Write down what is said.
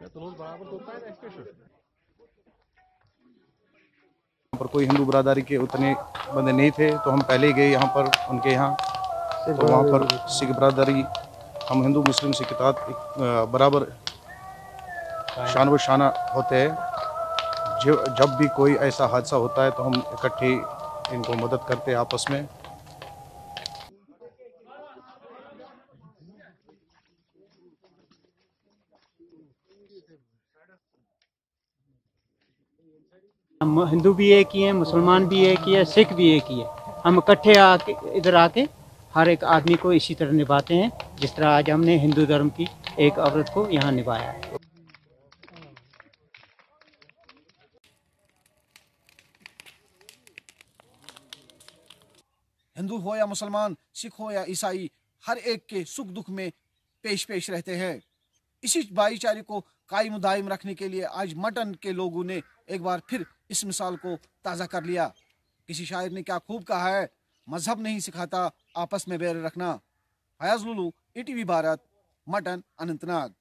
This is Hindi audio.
यहाँ पर कोई हिंदू बरादरी के उतने बंदे नहीं थे, तो हम पहले ही गए यहाँ पर उनके यहाँ। तो वहाँ पर सिख बरादरी, हम हिंदू मुस्लिम सिख इत्तेफाक बराबर शान व शाना होते हैं। जब भी कोई ऐसा हादसा होता है तो हम इकट्ठे इनको मदद करते हैं आपस में। हम हिंदू भी एक ही हैं, मुसलमान भी एक ही है, सिख भी एक ही है। हम इकट्ठे आके इधर आके हर एक आदमी को इसी तरह निभाते हैं जिस तरह आज हमने हिंदू धर्म की एक औरत को यहाँ निभाया है। हिंदू हो या मुसलमान, सिख हो या ईसाई, हर एक के सुख दुख में पेश पेश रहते हैं। इसी भाईचारे को कायम दायम रखने के लिए आज मटन के लोगों ने एक बार फिर इस मिसाल को ताज़ा कर लिया। किसी शायर ने क्या खूब कहा है, मजहब नहीं सिखाता आपस में बैर रखना। फयाज लुलू, ETV भारत, मटन, अनंतनाग।